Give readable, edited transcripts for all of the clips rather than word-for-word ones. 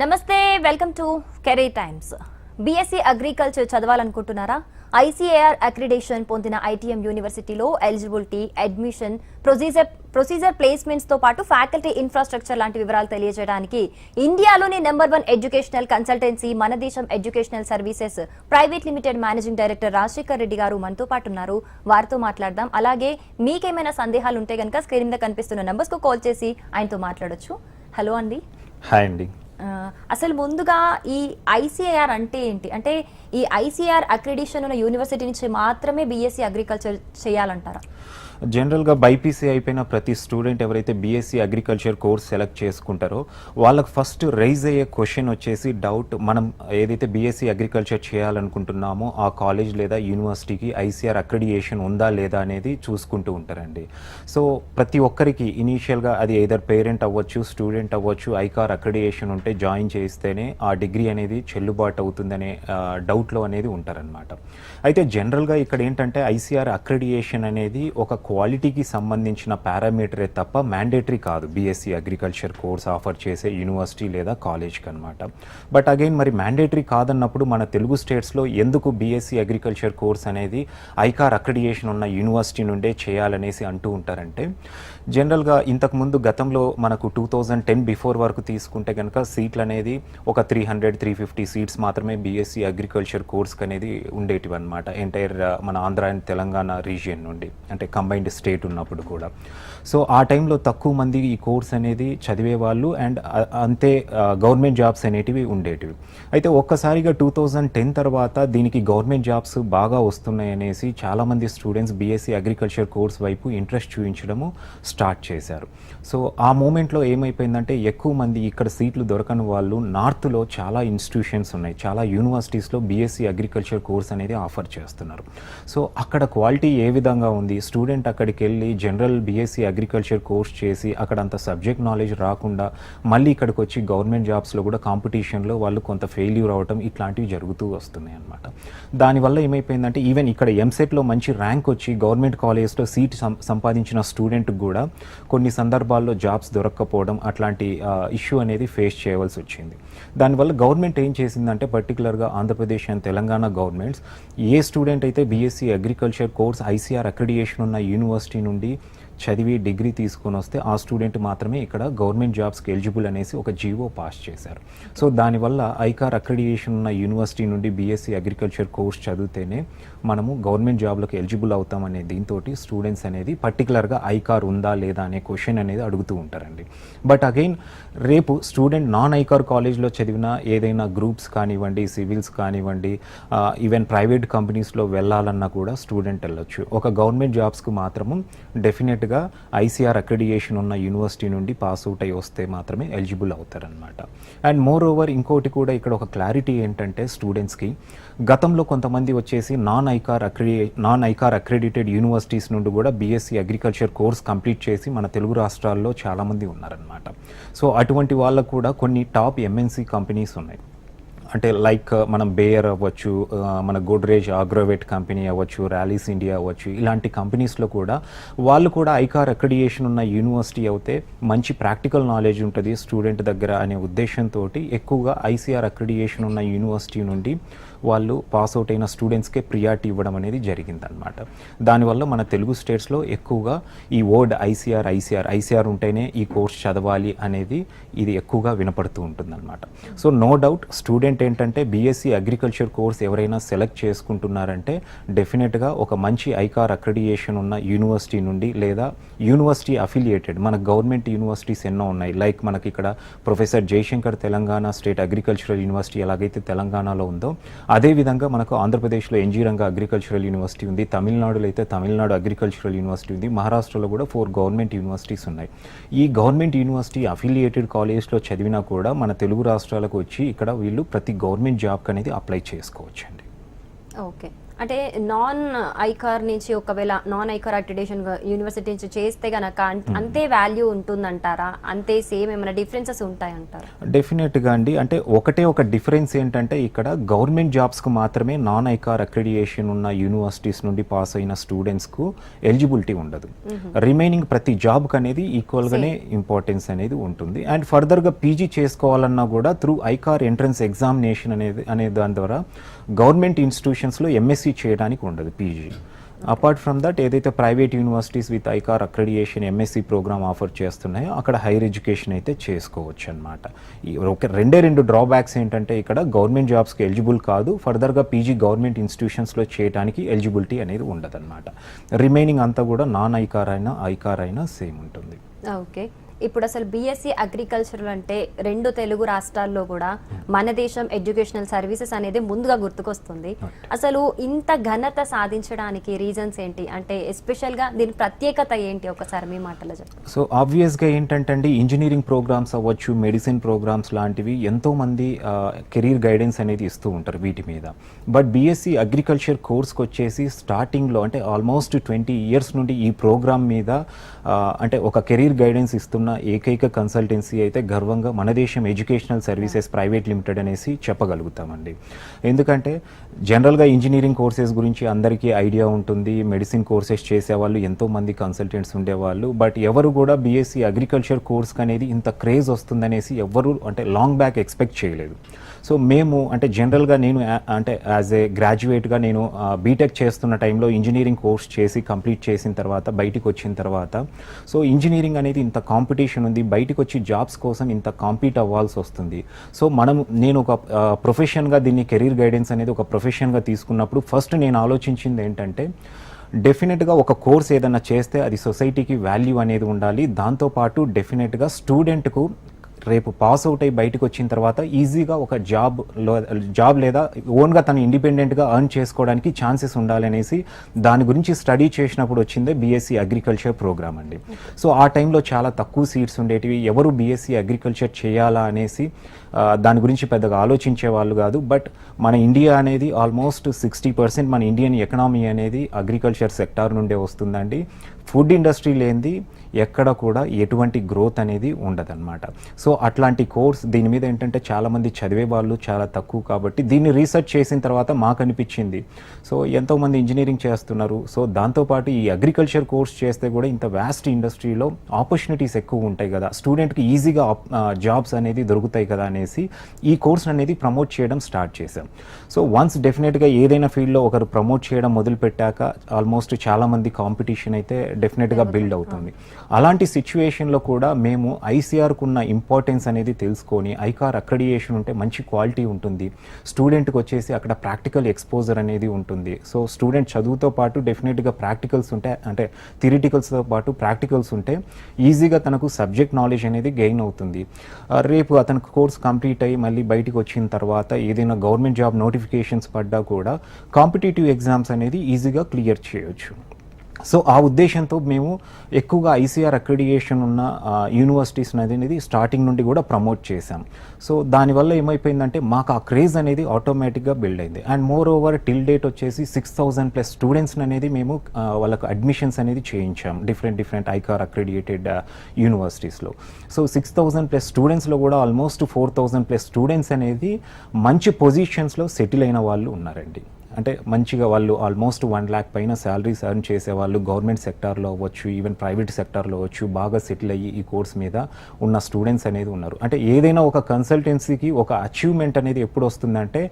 నమస్తే, welcome to career times. BSc agriculture చదవాలనుకుంటున్నారా? ICAR accreditation పొందిన ఐటీఎం యూనివర్సిటీలో ఎలిజిబిలిటీ, అడ్మిషన్, ప్రొసీజర్ ప్లేస్మెంట్స్ తో పాటు ఫ్యాకల్టీ, ఇన్ఫ్రాస్ట్రక్చర్ లాంటి వివరాలు తెలియజేయడానికి ఇండియాలోని నెంబర్ 1 ఎడ్యుకేషనల్ కన్సల్టెన్సీ మన దేశం educational services private limited managing director Rajasekhar Reddy గారు మనతో పాటు ఉన్నారు. వారితో మాట్లాడదాం. అలాగే మీకేమైనా సందేహాలు ఉంటే గనక స్క్రీన్ మీద కనిపిస్తున్న నంబర్స్ కు కాల్ చేసి ఆయనతో మాట్లాడొచ్చు. హలో అండి. హాయ్ అండి. అసలు ముందుగా ఈ ఐసీఏఆర్ అంటే ఏంటి? అంటే ఈ ఐసీఏఆర్ అక్రిడిషన్ ఉన్న యూనివర్సిటీ నుంచి మాత్రమే బీఎస్సీ అగ్రికల్చర్ చేయాలంటారా? జనరల్గా బైపీసీ అయిపోయిన ప్రతి స్టూడెంట్ ఎవరైతే బీఎస్సీ అగ్రికల్చర్ కోర్స్ సెలెక్ట్ చేసుకుంటారో వాళ్ళకి ఫస్ట్ రైజ్ అయ్యే క్వశ్చన్ వచ్చేసి డౌట్, మనం ఏదైతే బీఎస్సీ అగ్రికల్చర్ చేయాలనుకుంటున్నామో ఆ కాలేజ్ లేదా యూనివర్సిటీకి ఐసీఆర్ అక్రిడియేషన్ ఉందా లేదా అనేది చూసుకుంటూ ఉంటారండి. సో ప్రతి ఒక్కరికి ఇనీషియల్గా అది ఏదర్ పేరెంట్ అవ్వచ్చు, స్టూడెంట్ అవ్వచ్చు, ఐకార్ అక్రిడియేషన్ ఉంటే జాయిన్ చేస్తేనే ఆ డిగ్రీ అనేది చెల్లుబాటు అవుతుందనే డౌట్లో అనేది ఉంటారనమాట. అయితే జనరల్గా ఇక్కడ ఏంటంటే ఐసీఆర్ అక్రిడియేషన్ అనేది ఒక క్వాలిటీకి సంబంధించిన పారామీటరే తప్ప మ్యాండేటరీ కాదు బీఎస్సీ అగ్రికల్చర్ కోర్స్ ఆఫర్ చేసే యూనివర్సిటీ లేదా కాలేజ్కి అనమాట. బట్ అగైన్ మరి మ్యాండేటరీ కాదన్నప్పుడు మన తెలుగు స్టేట్స్లో ఎందుకు బీఎస్సీ అగ్రికల్చర్ కోర్స్ అనేది ఐకార్ అక్రిడియేషన్ ఉన్న యూనివర్సిటీ నుండే చేయాలనేసి అంటూ ఉంటారంటే, జనరల్గా ఇంతకుముందు గతంలో మనకు 2010 బిఫోర్ వరకు తీసుకుంటే కనుక సీట్లు అనేది ఒక 300-350 సీట్స్ మాత్రమే బీఎస్సీ అగ్రికల్చర్ కోర్స్కి అనేది ఉండేటివి అనమాట. ఎంటైర్ మన ఆంధ్ర అండ్ తెలంగాణ రీజియన్ నుండి, అంటే కంబైన్డ్ స్టేట్ ఉన్నప్పుడు కూడా. సో ఆ టైంలో తక్కువ మంది ఈ కోర్స్ అనేది చదివేవాళ్ళు అండ్ అంతే గవర్నమెంట్ జాబ్స్ అనేటివి ఉండేటివి. అయితే ఒక్కసారిగా 2010 తర్వాత దీనికి గవర్నమెంట్ జాబ్స్ బాగా వస్తున్నాయి అనేసి చాలామంది స్టూడెంట్స్ బీఎస్సీ అగ్రికల్చర్ కోర్స్ వైపు ఇంట్రెస్ట్ చూపించడము స్టార్ట్ చేశారు. సో ఆ మూమెంట్లో ఏమైపోయిందంటే ఎక్కువ మంది ఇక్కడ సీట్లు దొరకని వాళ్ళు నార్త్లో చాలా ఇన్స్టిట్యూషన్స్ ఉన్నాయి, చాలా యూనివర్సిటీస్లో బీఎస్సీ అగ్రికల్చర్ కోర్స్ అనేది ఆఫర్ చేస్తున్నారు. సో అక్కడ క్వాలిటీ ఏ విధంగా ఉంది, స్టూడెంట్ అక్కడికి వెళ్ళి జనరల్ బీఎస్సీ అగ్రికల్చర్ కోర్స్ చేసి అక్కడ అంత సబ్జెక్ట్ నాలెడ్జ్ రాకుండా మళ్ళీ ఇక్కడికి వచ్చి గవర్నమెంట్ జాబ్స్లో కూడా కాంపిటీషన్లో వాళ్ళు కొంత ఫెయిల్యూర్ అవటం ఇట్లాంటివి జరుగుతూ వస్తున్నాయి అన్నమాట. దానివల్ల ఏమైపోయిందంటే ఈవెన్ ఇక్కడ ఎంసెట్లో మంచి ర్యాంక్ వచ్చి గవర్నమెంట్ కాలేజ్లో సీట్ సంపాదించిన స్టూడెంట్కి కూడా కొన్ని సందర్భాల్లో జాబ్స్ దొరక్కపోవడం అట్లాంటి ఇష్యూ అనేది ఫేస్ చేయవలసి వచ్చింది. దానివల్ల గవర్నమెంట్ ఏం చేసిందంటే పర్టికులర్గా ఆంధ్రప్రదేశ్ అండ్ తెలంగాణ గవర్నమెంట్స్ ఏ స్టూడెంట్ అయితే BSc agriculture course ICAR accreditation ఉన్న యూనివర్సిటీ నుండి చదివి డిగ్రీ తీసుకొని వస్తే ఆ స్టూడెంట్ మాత్రమే ఇక్కడ గవర్నమెంట్ జాబ్స్కి ఎలిజిబుల్ అనేసి ఒక జీవో పాస్ చేశారు. సో దానివల్ల ఐకార్ అక్రిడియేషన్ ఉన్న యూనివర్సిటీ నుండి బీఎస్సీ అగ్రికల్చర్ కోర్స్ చదివితేనే మనము గవర్నమెంట్ జాబ్లకు ఎలిజిబుల్ అవుతామనే దీంతో స్టూడెంట్స్ అనేది పర్టికులర్గా ఐకార్ ఉందా లేదా అనే క్వశ్చన్ అనేది అడుగుతూ ఉంటారండి. బట్ అగైన్ రేపు స్టూడెంట్ నాన్ ఐకార్ కాలేజ్లో చదివిన ఏదైనా గ్రూప్స్ కానివ్వండి, సివిల్స్ కానివ్వండి, ఈవెన్ ప్రైవేట్ కంపెనీస్లో వెళ్ళాలన్నా కూడా స్టూడెంట్ వెళ్ళొచ్చు. ఒక గవర్నమెంట్ జాబ్స్కు మాత్రము డెఫినెట్గా ఐసీఆర్ అక్రిడియేషన్ ఉన్న యూనివర్సిటీ నుండి పాస్ అవుట్ అయ్యి వస్తే మాత్రమే ఎలిజిబుల్ అవుతారనమాట. అండ్ మోర్ ఓవర్ ఇంకోటి కూడా ఇక్కడ ఒక క్లారిటీ ఏంటంటే స్టూడెంట్స్కి గతంలో కొంతమంది వచ్చేసి నాన్ ఐకార్ అక్రెడిటెడ్ యూనివర్సిటీస్ నుండి కూడా బీఎస్సీ అగ్రికల్చర్ కోర్స్ కంప్లీట్ చేసి మన తెలుగు రాష్ట్రాల్లో చాలామంది ఉన్నారనమాట. సో అటువంటి వాళ్ళకు కూడా కొన్ని టాప్ ఎంఎన్సీ కంపెనీస్ ఉన్నాయి. అంటే లైక్ మనం బేయర్ అవ్వచ్చు, మన గోడ్రేజ్ అగ్రోవేట్ కంపెనీ అవ్వచ్చు, ర్యాలీస్ ఇండియా అవ్వచ్చు, ఇలాంటి కంపెనీస్లో కూడా వాళ్ళు కూడా ఐకార్ అక్రిడియేషన్ ఉన్న యూనివర్సిటీ అయితే మంచి ప్రాక్టికల్ నాలెడ్జ్ ఉంటుంది స్టూడెంట్ దగ్గర అనే ఉద్దేశంతో ఎక్కువగా ఐసీఆర్ అక్రిడియేషన్ ఉన్న యూనివర్సిటీ నుండి వాళ్ళు పాస్అవుట్ అయిన స్టూడెంట్స్కే ప్రియారిటీ ఇవ్వడం అనేది జరిగిందనమాట. దానివల్ల మన తెలుగు స్టేట్స్లో ఎక్కువగా ఈ వర్డ్ ఐసీఆర్ ఉంటేనే ఈ కోర్స్ చదవాలి అనేది ఇది ఎక్కువగా వినపడుతూ ఉంటుందన్నమాట. సో నో డౌట్ స్టూడెంట్ ఏంటంటే బీఎస్సీ అగ్రికల్చర్ కోర్స్ ఎవరైనా సెలెక్ట్ చేసుకుంటున్నారంటే డెఫినెట్గా ఒక మంచి ఐకార్ అక్రిడియేషన్ ఉన్న యూనివర్సిటీ నుండి లేదా యూనివర్సిటీ అఫిలియేటెడ్ మన గవర్నమెంట్ యూనివర్సిటీస్ ఎన్నో ఉన్నాయి. లైక్ మనకి ఇక్కడ professor Jayashankar Telangana state agricultural university ఎలాగైతే తెలంగాణలో ఉందో అదేవిధంగా మనకు ఆంధ్రప్రదేశ్లో ఎన్జీ రంగా అగ్రికల్చరల్ యూనివర్సిటీ ఉంది, తమిళనాడులో అయితే తమిళనాడు అగ్రికల్చరల్ యూనివర్సిటీ ఉంది, మహారాష్ట్రలో కూడా 4 గవర్నమెంట్ యూనివర్సిటీస్ ఉన్నాయి. ఈ గవర్నమెంట్ యూనివర్సిటీ అఫిలియేటెడ్ కాలేజ్లో చదివినా కూడా మన తెలుగు రాష్ట్రాలకు వచ్చి ఇక్కడ వీళ్ళు ప్రతి గవర్నమెంట్ జాబ్కి అనేది అప్లై చేసుకోవచ్చండి. ఓకే. అంటే నాన్ ఐకార్ నుంచి ఒకవేళ నాన్ ఐకార్ అక్రిడేషన్ యూనివర్సిటీ నుంచి చేస్తే గనక అంతే వాల్యూ ఉంటుందంటారా? అంతే సేమ్ ఏమైనా డిఫరెన్సెస్ ఉంటాయంటారా? డెఫినెట్గా అండి. అంటే ఒక డిఫరెన్స్ ఏంటంటే ఇక్కడ గవర్నమెంట్ జాబ్స్కు మాత్రమే నాన్ ఐకార్ అక్రిడియేషన్ ఉన్న యూనివర్సిటీస్ నుండి పాస్ అయిన స్టూడెంట్స్కు ఎలిజిబిలిటీ ఉండదు. రిమైనింగ్ ప్రతి జాబ్కి అనేది ఈక్వల్గానే ఇంపార్టెన్స్ అనేది ఉంటుంది. అండ్ ఫర్దర్గా పీజీ చేసుకోవాలన్నా కూడా త్రూ ఐకార్ ఎంట్రన్స్ ఎగ్జామినేషన్ అనే దాని ద్వారా గవర్నమెంట్ ఇన్స్టిట్యూషన్స్లో ఎంఎస్సీ చేయడానికి ఉండదు పీజీ. అపార్ట్ ఫ్రమ్ దట్ ఏదైతే private universities with ICAR accreditation MSc program offer చేస్తున్నాయో అక్కడ హైయర్ ఎడ్యుకేషన్ అయితే చేసుకోవచ్చు అనమాట. రెండు డ్రాబ్యాక్స్ ఏంటంటే ఇక్కడ గవర్నమెంట్ జాబ్స్కి ఎలిజిబుల్ కాదు, ఫర్దర్గా పీజీ గవర్నమెంట్ ఇన్స్టిట్యూషన్స్లో చేయడానికి ఎలిజిబిలిటీ అనేది ఉండదు అనమాట. రిమైనింగ్ అంతా కూడా నాన్ ఐకార్ అయినా సేమ్ ఉంటుంది. ఓకే, ఇప్పుడు అసలు బీఎస్సీ అగ్రికల్చర్ అంటే రెండు తెలుగు రాష్ట్రాల్లో కూడా మన దేశం ఎడ్యుకేషనల్ సర్వీసెస్ అనేది ముందుగా గుర్తుకొస్తుంది. అసలు ఇంత ఘనత సాధించడానికి రీజన్స్ ఏంటి? అంటే ఎస్పెషల్గా దీని ప్రత్యేకత ఏంటి? ఒకసారి మీ మాటలో చెప్పండి. సో ఆబ్వియస్గా ఏంటంటే అండి, ఇంజనీరింగ్ ప్రోగ్రామ్స్ అవ్వచ్చు, మెడిసిన్ ప్రోగ్రామ్స్ లాంటివి ఎంతోమంది కెరీర్ గైడెన్స్ అనేది ఇస్తూ ఉంటారు వీటి మీద. బట్ బీఎస్సీ అగ్రికల్చర్ కోర్స్కి వచ్చేసి స్టార్టింగ్లో అంటే ఆల్మోస్ట్ 20 years నుండి ఈ ప్రోగ్రామ్ మీద అంటే ఒక కెరీర్ గైడెన్స్ ఇస్తున్న ఏకైక కన్సల్టెన్సీ అయితే గర్వంగా మన దేశం ఎడ్యుకేషనల్ సర్వీసెస్ ప్రైవేట్ లిమిటెడ్ అనేసి చెప్పగలుగుతామండి. ఎందుకంటే జనరల్గా ఇంజనీరింగ్ కోర్సెస్ గురించి అందరికీ ఐడియా ఉంటుంది, మెడిసిన్ కోర్సెస్ చేసేవాళ్ళు ఎంతోమంది కన్సల్టెంట్స్ ఉండేవాళ్ళు. బట్ ఎవరు కూడా బీఎస్సీ అగ్రికల్చర్ కోర్స్కి అనేది ఇంత క్రేజ్ వస్తుందనేసి ఎవరు అంటే లాంగ్ బ్యాక్ ఎక్స్పెక్ట్ చేయలేదు. సో మేము అంటే జనరల్గా నేను అంటే యాజ్ ఏ గ్రాడ్యుయేట్గా నేను బీటెక్ చేస్తున్న టైంలో ఇంజనీరింగ్ కోర్స్ చేసి కంప్లీట్ చేసిన తర్వాత బయటికి వచ్చిన తర్వాత సో ఇంజనీరింగ్ అనేది ఇంత కాంపిటీషన్ ఉంది, బయటికి వచ్చి జాబ్స్ కోసం ఇంత కాంపీట్ అవ్వాల్సి వస్తుంది. సో నేను ఒక ప్రొఫెషన్గా దీన్ని కెరీర్ గైడెన్స్ అనేది ఒక ప్రొఫెషన్గా తీసుకున్నప్పుడు ఫస్ట్ నేను ఆలోచించింది ఏంటంటే డెఫినెట్గా ఒక కోర్స్ ఏదైనా చేస్తే అది సొసైటీకి వాల్యూ అనేది ఉండాలి. దాంతోపాటు డెఫినెట్గా స్టూడెంట్కు రేపు పాస్ అవుట్ అయ్యి బయటకు వచ్చిన తర్వాత ఈజీగా ఒక జాబ్ లేదా ఓన్గా తను ఇండిపెండెంట్గా ఎర్న్ చేసుకోవడానికి ఛాన్సెస్ ఉండాలనేసి దాని గురించి స్టడీ చేసినప్పుడు వచ్చిందే బీఎస్సీ అగ్రికల్చర్ ప్రోగ్రామ్ అండి. సో ఆ టైంలో చాలా తక్కువ సీట్స్ ఉండేటివి, ఎవరు బీఎస్సీ అగ్రికల్చర్ చేయాలా అనేసి దాని గురించి పెద్దగా ఆలోచించే వాళ్ళు కాదు. బట్ మన ఇండియా అనేది ఆల్మోస్ట్ 60% మన ఇండియన్ ఎకనామీ అనేది అగ్రికల్చర్ సెక్టార్ నుండే వస్తుందండి. ఫుడ్ ఇండస్ట్రీ లేనిది ఎక్కడ కూడా ఎటువంటి గ్రోత్ అనేది ఉండదన్నమాట. సో అట్లాంటి కోర్స్ దీని మీద ఏంటంటే చాలామంది చదివే వాళ్ళు చాలా తక్కువ, కాబట్టి దీన్ని రీసెర్చ్ చేసిన తర్వాత మాకు అనిపించింది సో ఎంతోమంది ఇంజనీరింగ్ చేస్తున్నారు, సో దాంతోపాటు ఈ అగ్రికల్చర్ కోర్స్ చేస్తే కూడా ఇంత వ్యాస్ట్ ఇండస్ట్రీలో ఆపర్చునిటీస్ ఎక్కువ ఉంటాయి కదా, స్టూడెంట్కి ఈజీగా జాబ్స్ అనేది దొరుకుతాయి కదా అనేసి ఈ కోర్స్ అనేది ప్రమోట్ చేయడం స్టార్ట్ చేశాం. సో వన్స్ డెఫినెట్గా ఏదైనా ఫీల్డ్లో ఒకరు ప్రమోట్ చేయడం మొదలుపెట్టాక ఆల్మోస్ట్ చాలామంది కాంపిటీషన్ అయితే డెఫినెట్గా బిల్డ్ అవుతుంది. అలాంటి సిచ్యువేషన్లో కూడా మేము ఐసీఆర్కు ఉన్న ఇంపార్టెన్స్ అనేది తెలుసుకొని ఐకార్ అక్రిడియేషన్ ఉంటే మంచి క్వాలిటీ ఉంటుంది, స్టూడెంట్కి వచ్చేసి అక్కడ ప్రాక్టికల్ ఎక్స్పోజర్ అనేది ఉంటుంది. సో స్టూడెంట్ చదువుతో పాటు డెఫినెట్గా ప్రాక్టికల్స్ ఉంటే అంటే థియరిటికల్స్తో పాటు ప్రాక్టికల్స్ ఉంటే ఈజీగా తనకు సబ్జెక్ట్ నాలెడ్జ్ అనేది గెయిన్ అవుతుంది. రేపు అతనికి కోర్స్ కంప్లీట్ అయ్యి మళ్ళీ బయటికి వచ్చిన తర్వాత ఏదైనా గవర్నమెంట్ జాబ్ నోటిఫికేషన్స్ పడ్డా కూడా కాంపిటేటివ్ ఎగ్జామ్స్ అనేది ఈజీగా క్లియర్ చేయొచ్చు. సో ఆ ఉద్దేశంతో మేము ఎక్కువగా ఐసీఆర్ అక్రిడియేషన్ ఉన్న యూనివర్సిటీస్ అనేది స్టార్టింగ్ నుండి కూడా ప్రమోట్ చేశాం. సో దానివల్ల ఏమైపోయిందంటే మాకు ఆ క్రేజ్ అనేది ఆటోమేటిక్గా బిల్డ్ అయింది. And more over till date వచ్చేసి 6,000+ స్టూడెంట్స్ అనేది మేము వాళ్ళకు అడ్మిషన్స్ అనేది చేయించాం డిఫరెంట్ ఐకార్ అక్రిడియేటెడ్ యూనివర్సిటీస్లో. సో 6,000+ స్టూడెంట్స్లో కూడా ఆల్మోస్ట్ 4,000+ స్టూడెంట్స్ అనేది మంచి పొజిషన్స్లో సెటిల్ అయిన వాళ్ళు ఉన్నారండి. అంటే మంచిగా వాళ్ళు ఆల్మోస్ట్ 1 lakh పైన శాలరీస్ ఎర్న్ చేసేవాళ్ళు గవర్నమెంట్ సెక్టార్లో అవ్వచ్చు, ఈవెన్ ప్రైవేట్ సెక్టార్లో అవ్వచ్చు, బాగా సెటిల్ అయ్యి ఈ కోర్స్ మీద ఉన్న స్టూడెంట్స్ అనేది ఉన్నారు. అంటే ఏదైనా ఒక కన్సల్టెన్సీకి ఒక అచీవ్మెంట్ అనేది ఎప్పుడు వస్తుందంటే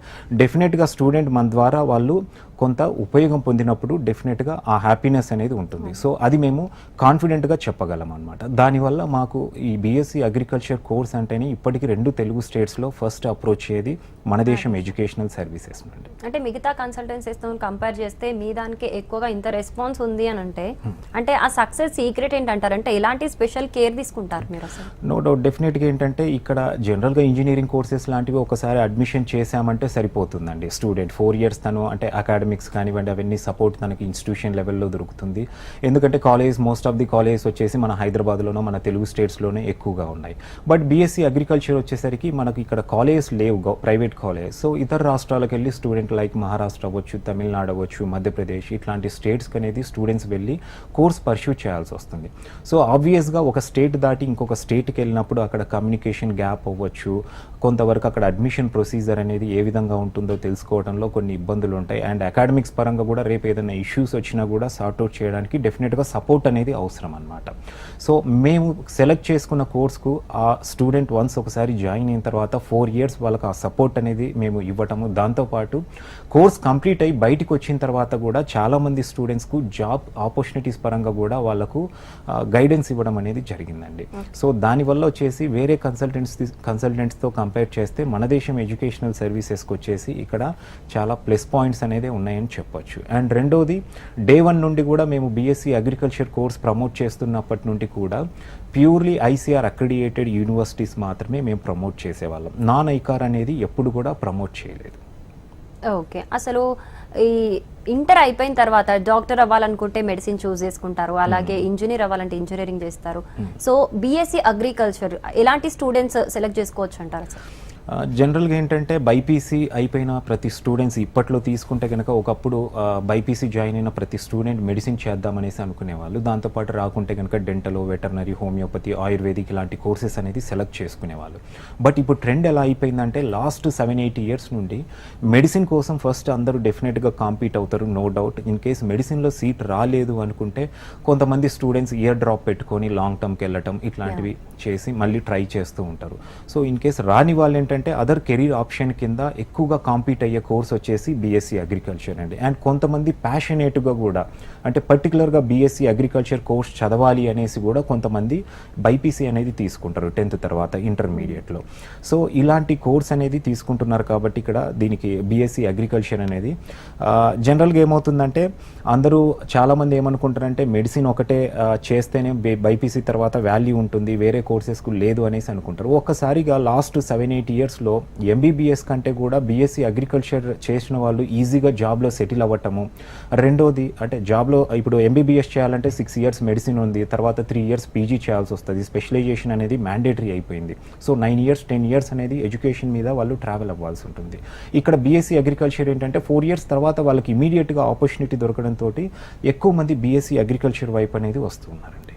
డెఫినెట్గా స్టూడెంట్ మన ద్వారా వాళ్ళు కొంత ఉపయోగం పొందినప్పుడు డెఫినెట్గా ఆ హ్యాపీనెస్ అనేది ఉంటుంది. సో అది మేము కాన్ఫిడెంట్గా చెప్పగలం అనమాట. దానివల్ల మాకు ఈ బీఎస్సీ అగ్రికల్చర్ కోర్స్ అంటేనే ఇప్పటికీ 2 తెలుగు స్టేట్స్లో ఫస్ట్ అప్రోచ్ అయ్యేది మన దేశం ఎడ్యుకేషనల్ సర్వీసెస్ అండి. అంటే మిగతా కన్సల్టెన్సీస్తో కంపేర్ చేస్తే మీ దానికి ఎక్కువగా ఇంత రెస్పాన్స్ ఉంది అని అంటే ఆ సక్సెస్ సీక్రెట్ ఏంటంటారు? అంటే ఎలాంటి స్పెషల్ కేర్ తీసుకుంటారు మీరు అసలు? నో డౌట్ డెఫినెట్గా ఏంటంటే ఇక్కడ జనరల్గా ఇంజనీరింగ్ కోర్సెస్ లాంటివి ఒకసారి అడ్మిషన్ చేశామంటే సరిపోతుందండి. స్టూడెంట్ 4 years తను అంటే అకాడమిక్ అకాడమిక్స్ కానివ్వండి అవన్నీ సపోర్ట్ తనకి ఇన్స్టిట్యూషన్ లెవెల్లో దొరుకుతుంది. ఎందుకంటే మోస్ట్ ఆఫ్ ది కాలేజెస్ వచ్చేసి మన హైదరాబాద్లోనో మన తెలుగు స్టేట్స్లోనే ఎక్కువగా ఉన్నాయి. బట్ బీఎస్సీ అగ్రికల్చర్ వచ్చేసరికి మనకు ఇక్కడ కాలేజెస్ లేవు, ప్రైవేట్ కాలేజ్. సో ఇతర రాష్ట్రాలకు వెళ్ళి స్టూడెంట్ లైక్ మహారాష్ట్ర అవ్వచ్చు, తమిళనాడు అవ్వచ్చు, మధ్యప్రదేశ్ ఇట్లాంటి స్టేట్స్కి అనేది స్టూడెంట్స్ వెళ్ళి కోర్స్ పర్స్యూ చేయాల్సి వస్తుంది. సో ఆబ్వియస్గా ఒక స్టేట్ దాటి ఇంకొక స్టేట్కి వెళ్ళినప్పుడు అక్కడ కమ్యూనికేషన్ గ్యాప్ అవ్వచ్చు, కొంతవరకు అక్కడ అడ్మిషన్ ప్రొసీజర్ అనేది ఏ విధంగా ఉంటుందో తెలుసుకోవడంలో కొన్ని ఇబ్బందులు ఉంటాయి. అండ్ అకాడమిక్స్ పరంగా కూడా రేపు ఏదైనా ఇష్యూస్ వచ్చినా కూడా సార్ట్అవుట్ చేయడానికి డెఫినెట్గా సపోర్ట్ అనేది అవసరం అనమాట. సో మేము సెలెక్ట్ చేసుకున్న కోర్స్కు ఆ స్టూడెంట్ వన్స్ ఒకసారి జాయిన్ అయిన తర్వాత 4 years వాళ్ళకి ఆ సపోర్ట్ అనేది మేము ఇవ్వటము, దాంతోపాటు కోర్స్ కంప్లీట్ అయ్యి బయటికి వచ్చిన తర్వాత కూడా చాలామంది స్టూడెంట్స్కు జాబ్ ఆపర్చునిటీస్ పరంగా కూడా వాళ్ళకు గైడెన్స్ ఇవ్వడం అనేది జరిగిందండి. సో దానివల్ల వచ్చేసి వేరే కన్సల్టెంట్స్తో కంపేర్ చేస్తే మన దేశం ఎడ్యుకేషనల్ సర్వీసెస్కి వచ్చేసి ఇక్కడ చాలా ప్లస్ పాయింట్స్ అనేది ఉన్నాయని చెప్పొచ్చు. అండ్ రెండోది డే 1 నుండి కూడా మేము బీఎస్సీ అగ్రికల్చర్ కోర్స్ ప్రమోట్ చేస్తున్నప్పటి నుండి కూడా ప్యూర్లీ ఐసీఆర్ అక్రిడియేటెడ్ యూనివర్సిటీస్ మాత్రమే మేము ప్రమోట్ చేసేవాళ్ళం. నాన్ ఐకార్ అనేది ఎప్పుడు కూడా ప్రమోట్ చేయలేదు. ఓకే, అసలు ఈ ఇంటర్ అయిపోయిన తర్వాత డాక్టర్ అవ్వాలనుకుంటే మెడిసిన్ చూస్ చేసుకుంటారు, అలాగే ఇంజనీర్ అవ్వాలంటే ఇంజనీరింగ్ చేస్తారు. సో బీఎస్సీ అగ్రికల్చర్ ఎలాంటి స్టూడెంట్స్ సెలెక్ట్ చేసుకోవచ్చు అంటారు సార్? జనరల్గా ఏంటంటే బైపీసీ అయిపోయిన ప్రతి స్టూడెంట్స్ ఇప్పట్లో తీసుకుంటే కనుక ఒకప్పుడు బైపీసీ జాయిన్ అయిన ప్రతి స్టూడెంట్ మెడిసిన్ చేద్దామనేసి అనుకునేవాళ్ళు. దాంతోపాటు రాకుంటే కనుక డెంటల్, వెటర్నరీ, హోమియోపతి, ఆయుర్వేదిక్ ఇలాంటి కోర్సెస్ అనేది సెలెక్ట్ చేసుకునేవాళ్ళు. బట్ ఇప్పుడు ట్రెండ్ ఎలా అయిపోయిందంటే లాస్ట్ 7-8 years నుండి మెడిసిన్ కోసం ఫస్ట్ అందరూ డెఫినెట్గా కాంపీట్ అవుతారు, నో డౌట్. ఇన్ కేస్ మెడిసిన్లో సీట్ రాలేదు అనుకుంటే కొంతమంది స్టూడెంట్స్ ఇయర్ డ్రాప్ పెట్టుకొని లాంగ్ టర్మ్కి వెళ్ళటం ఇట్లాంటివి చేసి మళ్ళీ ట్రై చేస్తూ ఉంటారు. సో ఇన్ కేస్ రాని వాళ్ళు ఏంటంటే అదర్ కెరీర్ ఆప్షన్ కింద ఎక్కువగా కాంపీట్ అయ్యే కోర్స్ వచ్చేసి బీఎస్సీ అగ్రికల్చర్ అండి. అండ్ కొంతమంది ప్యాషనేట్గా కూడా అంటే పర్టికులర్గా బీఎస్సీ అగ్రికల్చర్ కోర్స్ చదవాలి అనేసి కూడా కొంతమంది బైపీసీ అనేది తీసుకుంటారు 10th తర్వాత ఇంటర్మీడియట్లో. సో ఇలాంటి కోర్స్ అనేది తీసుకుంటున్నారు కాబట్టి ఇక్కడ దీనికి బీఎస్సీ అగ్రికల్చర్ అనేది జనరల్గా ఏమవుతుందంటే అందరూ చాలామంది ఏమనుకుంటారంటే మెడిసిన్ ఒకటే చేస్తేనే బైపీసీ తర్వాత వాల్యూ ఉంటుంది, వేరే కోర్సెస్కు లేదు అనేసి అనుకుంటారు. ఒక్కసారిగా లాస్ట్ 7-8 yearsలో ఎంబీబీఎస్ కంటే కూడా బీఎస్సీ అగ్రికల్చర్ చేసిన వాళ్ళు ఈజీగా జాబ్లో సెటిల్ అవ్వటము. రెండోది అంటే జాబ్లో ఇప్పుడు ఎంబీబీఎస్ చేయాలంటే 6 years మెడిసిన్ ఉంది, తర్వాత 3 years పీజీ చేయాల్సి వస్తుంది. స్పెషలైజేషన్ అనేది మ్యాండేటరీ అయిపోయింది. సో 9 years 10 years అనేది ఎడ్యుకేషన్ మీద వాళ్ళు ట్రావెల్ అవ్వాల్సి ఉంటుంది. ఇక్కడ బీఎస్సీ అగ్రికల్చర్ ఏంటంటే 4 years తర్వాత వాళ్ళకి ఇమీడియట్గా ఆపర్చునిటీ దొరకడంతో ఎక్కువ మంది బీఎస్సీ అగ్రికల్చర్ వైపు అనేది వస్తున్నారండి.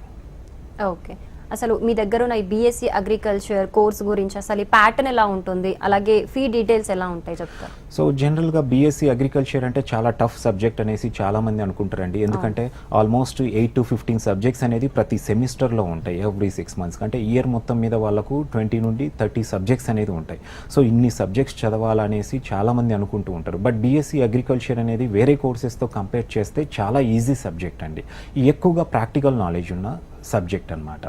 ఓకే, అసలు మీ దగ్గర ఉన్న ఈ బీఎస్సీ అగ్రికల్చర్ కోర్స్ గురించి అసలు ఈ ప్యాటర్న్ ఎలా ఉంటుంది, అలాగే ఫీ డీటెయిల్స్ ఎలా ఉంటాయి చెప్తారు? సో జనరల్గా బీఎస్సీ అగ్రికల్చర్ అంటే చాలా టఫ్ సబ్జెక్ట్ అనేసి చాలామంది అనుకుంటారండి. ఎందుకంటే ఆల్మోస్ట్ 8 to 15 సబ్జెక్ట్స్ అనేది ప్రతి సెమిస్టర్లో ఉంటాయి ఎవ్రీ 6 months. అంటే ఇయర్ మొత్తం మీద వాళ్ళకు 20 నుండి 30 సబ్జెక్ట్స్ అనేది ఉంటాయి. సో ఇన్ని సబ్జెక్ట్స్ చదవాలనేసి చాలామంది అనుకుంటూ ఉంటారు. బట్ బీఎస్సీ అగ్రికల్చర్ అనేది వేరే కోర్సెస్తో కంపేర్ చేస్తే చాలా ఈజీ సబ్జెక్ట్ అండి. ఎక్కువగా ప్రాక్టికల్ నాలెడ్జ్ ఉన్న సబ్జెక్ట్ అనమాట.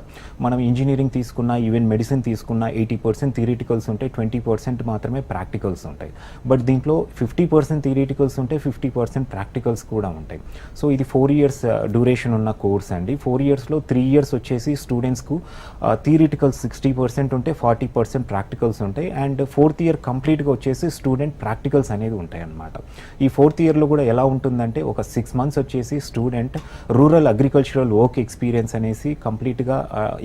మనం ఇంజనీరింగ్ తీసుకున్నా, ఈవెన్ మెడిసిన్ తీసుకున్నా 80% థియరిటికల్స్ ఉంటాయి, 20% మాత్రమే ప్రాక్టికల్స్ ఉంటాయి. బట్ దీంట్లో 50% థియరిటికల్స్ ఉంటాయి, 50% ప్రాక్టికల్స్ కూడా ఉంటాయి. సో ఇది 4 years డ్యూరేషన్ ఉన్న కోర్స్ అండి. 4 yearsలో 3 years వచ్చేసి స్టూడెంట్స్కు థియరిటికల్స్ 60% ఉంటే 40% ప్రాక్టికల్స్ ఉంటాయి. అండ్ 4th year కంప్లీట్గా వచ్చేసి స్టూడెంట్ ప్రాక్టికల్స్ అనేది ఉంటాయి అన్నమాట. ఈ 4th yearలో కూడా ఎలా ఉంటుందంటే ఒక 6 months వచ్చేసి student rural agricultural work experience అనేసి కంప్లీట్గా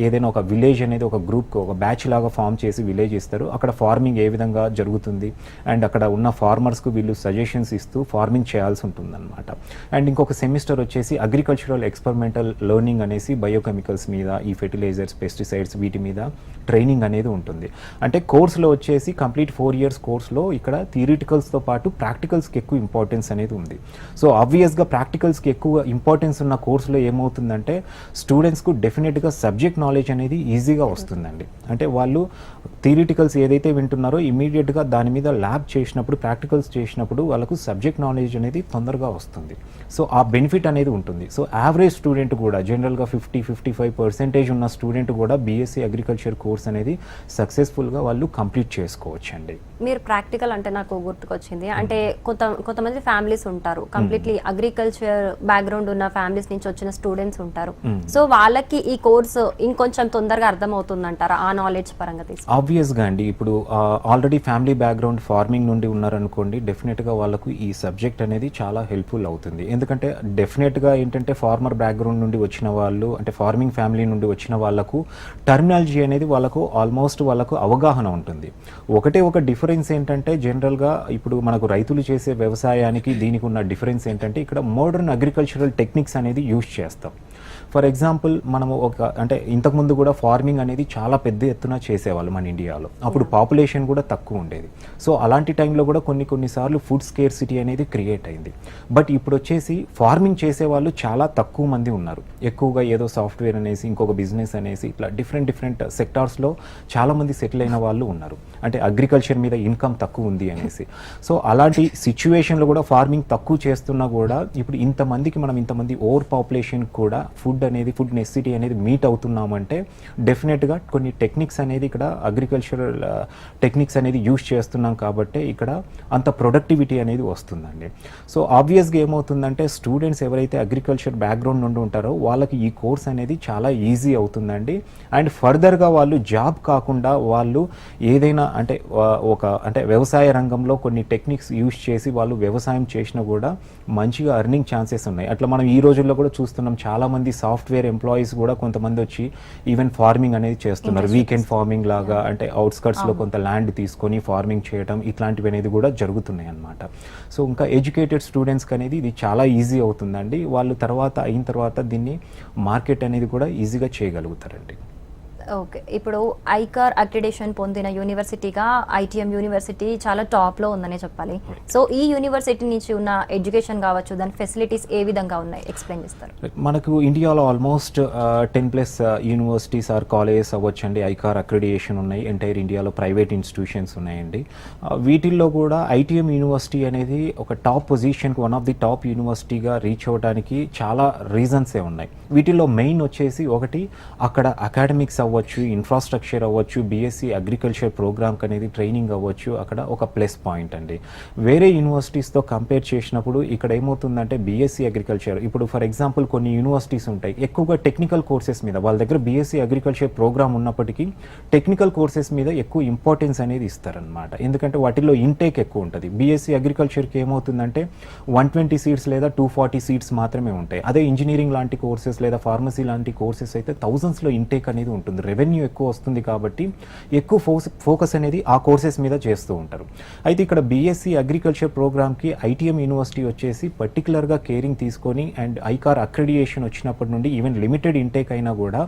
ఏదైనా ఒక విలేజ్ అనేది ఒక గ్రూప్కి ఒక బ్యాచ్ లాగా ఫామ్ చేసి విలేజ్ ఇస్తారు. అక్కడ ఫార్మింగ్ ఏ విధంగా జరుగుతుంది అండ్ అక్కడ ఉన్న ఫార్మర్స్కు వీళ్ళు సజెషన్స్ ఇస్తూ ఫార్మింగ్ చేయాల్సి ఉంటుందన్నమాట. అండ్ ఇంకొక సెమిస్టర్ వచ్చేసి అగ్రికల్చరల్ ఎక్స్పెరిమెంటల్ లెర్నింగ్ అనేసి బయోకెమికల్స్ మీద, ఈ ఫెర్టిలైజర్స్, పెస్టిసైడ్స్ వీటి మీద ట్రైనింగ్ అనేది ఉంటుంది. అంటే కోర్సులో వచ్చేసి కంప్లీట్ 4 years కోర్సులో ఇక్కడ థియరిటికల్స్తో పాటు ప్రాక్టికల్స్కి ఎక్కువ ఇంపార్టెన్స్ అనేది ఉంది. సో ఆబ్వియస్గా ప్రాక్టికల్స్కి ఎక్కువ ఇంపార్టెన్స్ ఉన్న కోర్సులో ఏమవుతుందంటే స్టూడెంట్స్కు డెఫినెట్గా సబ్జెక్ట్ నాలెడ్జ్ అనేది ఈజీగా వస్తుందండి. అంటే వాళ్ళు థియరిటికల్స్ ఏదైతే వింటున్నారో ఇమీడియట్గా దాని మీద ల్యాబ్ చేసినప్పుడు, ప్రాక్టికల్స్ చేసినప్పుడు వాళ్ళకు సబ్జెక్ట్ నాలెడ్జ్ అనేది తొందరగా వస్తుంది. సో ఆ బెనిఫిట్ అనేది ఉంటుంది. సో యావరేజ్ స్టూడెంట్ కూడా జనరల్గా 50-55% ఉన్న స్టూడెంట్ కూడా బీఎస్సీ అగ్రికల్చర్ కోర్స్ అనేది సక్సెస్ఫుల్గా వాళ్ళు కంప్లీట్ చేసుకోవచ్చండి. మీరు ప్రాక్టికల్ అంటే నాకు గుర్తుకొచ్చింది, అంటే కొంతమంది ఫ్యామిలీస్ ఉంటారు, కంప్లీట్లీ అగ్రికల్చర్ బ్యాక్గ్రౌండ్ ఉన్న ఫ్యామిలీస్ నుంచి వచ్చిన స్టూడెంట్స్ ఉంటారు. సో వాళ్ళకి ఈ కోర్స్ ఇంకొంచెం తొందరగా అర్థమవుతుందంటారా ఆ నాలెడ్జ్ పరంగా తీసుకుంటే? ఆబ్వియస్గా అండి ఇప్పుడు ఆల్రెడీ ఫ్యామిలీ బ్యాక్గ్రౌండ్ ఫార్మింగ్ నుండి ఉన్నారనుకోండి, డెఫినెట్గా వాళ్ళకు ఈ సబ్జెక్ట్ అనేది చాలా హెల్ప్ఫుల్ అవుతుంది. ఎందుకంటే డెఫినెట్గా ఏంటంటే ఫార్మర్ బ్యాక్గ్రౌండ్ నుండి వచ్చిన వాళ్ళు, అంటే ఫార్మింగ్ ఫ్యామిలీ నుండి వచ్చిన వాళ్ళకు టర్మినాలజీ అనేది వాళ్ళకు ఆల్మోస్ట్ వాళ్ళకు అవగాహన ఉంటుంది. ఒకటే ఒక డిఫరెన్స్ ఏంటంటే జనరల్గా ఇప్పుడు మనకు రైతులు చేసే వ్యవసాయానికి దీనికి ఉన్న డిఫరెన్స్ ఏంటంటే ఇక్కడ మోడర్న్ అగ్రికల్చరల్ టెక్నిక్స్ అనేది యూజ్ చేస్తాం. ఫర్ ఎగ్జాంపుల్ మనము అంటే ఇంతకుముందు కూడా ఫార్మింగ్ అనేది చాలా పెద్ద ఎత్తున చేసేవాళ్ళు మన ఇండియాలో. అప్పుడు పాపులేషన్ కూడా తక్కువ ఉండేది. సో అలాంటి టైంలో కూడా కొన్నిసార్లు ఫుడ్ స్కేర్సిటీ అనేది క్రియేట్ అయింది. బట్ ఇప్పుడు వచ్చేసి ఫార్మింగ్ చేసేవాళ్ళు చాలా తక్కువ మంది ఉన్నారు. ఎక్కువగా ఏదో సాఫ్ట్వేర్ అనేసి, ఇంకొక బిజినెస్ అనేసి, ఇట్లా డిఫరెంట్ సెక్టార్స్లో చాలామంది సెటిల్ అయిన వాళ్ళు ఉన్నారు. అంటే అగ్రికల్చర్ మీద ఇన్కమ్ తక్కువ ఉంది అనేసి. సో అలాంటి సిచ్యువేషన్లో కూడా ఫార్మింగ్ తక్కువ చేస్తున్నా కూడా ఇప్పుడు ఇంతమంది ఓవర్ పాపులేషన్ కూడా ఫుడ్ నెసిటీ అనేది మీట్ అవుతున్నామంటే డెఫినెట్గా కొన్ని టెక్నిక్స్ అనేది ఇక్కడ అగ్రికల్చరల్ టెక్నిక్స్ అనేది యూజ్ చేస్తున్నాం కాబట్టి ఇక్కడ అంత ప్రొడక్టివిటీ అనేది వస్తుందండి. సో ఆబ్వియస్గా ఏమవుతుందంటే స్టూడెంట్స్ ఎవరైతే అగ్రికల్చర్ బ్యాక్గ్రౌండ్ నుండి ఉంటారో వాళ్ళకి ఈ కోర్స్ అనేది చాలా ఈజీ అవుతుందండి. అండ్ ఫర్దర్గా వాళ్ళు జాబ్ కాకుండా వాళ్ళు ఏదైనా అంటే వ్యవసాయ రంగంలో కొన్ని టెక్నిక్స్ యూజ్ చేసి వాళ్ళు వ్యవసాయం చేసినా కూడా మంచిగా ఎర్నింగ్ ఛాన్సెస్ ఉన్నాయి. అట్లా మనం ఈ రోజుల్లో కూడా చూస్తున్నాం, చాలామంది సాఫ్ట్వేర్ ఎంప్లాయీస్ కూడా కొంతమంది వచ్చి ఈవెన్ ఫార్మింగ్ అనేది చేస్తున్నారు. వీకెండ్ ఫార్మింగ్ లాగా, అంటే అవుట్స్కట్స్లో కొంత ల్యాండ్ తీసుకొని ఫార్మింగ్ చేయడం, ఇట్లాంటివి అనేది కూడా జరుగుతున్నాయి అన్నమాట. సో ఇంకా ఎడ్యుకేటెడ్ స్టూడెంట్స్కి అనేది ఇది చాలా ఈజీ అవుతుందండి. వాళ్ళు అయిన తర్వాత దీన్ని మార్కెట్ అనేది కూడా ఈజీగా చేయగలుగుతారండి. ఓకే, ఇప్పుడు ఐకార్ అక్రిడేషన్ పొందిన యూనివర్సిటీగా ఐటీఎం యూనివర్సిటీ చాలా టాప్లో ఉందనే చెప్పాలి. సో ఈ యూనివర్సిటీ నుంచి ఉన్న ఎడ్యుకేషన్ కావచ్చు, దాని ఫెసిలిటీస్ ఏ విధంగా ఉన్నాయి, ఎక్స్ప్లెయిన్ చేస్తారు? మనకు ఇండియాలో ఆల్మోస్ట్ 10+ యూనివర్సిటీస్ ఆర్ కాలేజెస్ అవ్వచ్చండి ఐకార్ అక్రిడియేషన్ ఉన్నాయి. ఎంటైర్ ఇండియాలో ప్రైవేట్ ఇన్స్టిట్యూషన్స్ ఉన్నాయండి. వీటిల్లో కూడా ఐటీఎం యూనివర్సిటీ అనేది ఒక టాప్ పొజిషన్కి, వన్ ఆఫ్ ది టాప్ యూనివర్సిటీగా రీచ్ అవ్వడానికి చాలా రీజన్సే ఉన్నాయి. వీటిల్లో మెయిన్ వచ్చేసి ఒకటి అక్కడ అకాడమిక్స్ అవ్వచ్చు, ఇన్ఫ్రాస్ట్రక్చర్ అవ్వచ్చు, బీఎస్సీ అగ్రికల్చర్ ప్రోగ్రామ్కి అనేది ట్రైనింగ్ అవ్వచ్చు, అక్కడ ఒక ప్లస్ పాయింట్ అండి. వేరే యూనివర్సిటీస్తో కంపేర్ చేసినప్పుడు ఇక్కడ ఏమవుతుందంటే బీఎస్సీ అగ్రికల్చర్, ఇప్పుడు ఫర్ ఎగ్జాంపుల్ కొన్ని యూనివర్సిటీస్ ఉంటాయి ఎక్కువగా టెక్నికల్ కోర్సెస్ మీద, వాళ్ళ దగ్గర బీఎస్సీ అగ్రికల్చర్ ప్రోగ్రామ్ ఉన్నప్పటికీ టెక్నికల్ కోర్సెస్ మీద ఎక్కువ ఇంపార్టెన్స్ అనేది ఇస్తారనమాట. ఎందుకంటే వాటిల్లో ఇంటేక్ ఎక్కువ ఉంటుంది. బీఎస్సీ అగ్రికల్చర్కి ఏమవుతుందంటే 120 సీట్స్ లేదా 240 సీట్స్ మాత్రమే ఉంటాయి. అదే ఇంజనీరింగ్ లాంటి కోర్సెస్ లేదా ఫార్మసీ లాంటి కోర్సెస్ అయితే థౌజండ్స్లో ఇంటేక్ అనేది ఉంటుంది. రెవెన్యూ ఎక్కువ వస్తుంది కాబట్టి ఎక్కువ ఫోకస్ అనేది ఆ కోర్సెస్ మీద చేస్తూ ఉంటారు. అయితే ఇక్కడ బీఎస్సీ అగ్రికల్చర్ ప్రోగ్రామ్కి ఐటీఎం యూనివర్సిటీ వచ్చేసి పర్టికులర్గా కేరింగ్ తీసుకొని అండ్ ఐకార్ అక్రిడియేషన్ వచ్చినప్పటి నుండి ఈవెన్ లిమిటెడ్ ఇంటేక్ అయినా కూడా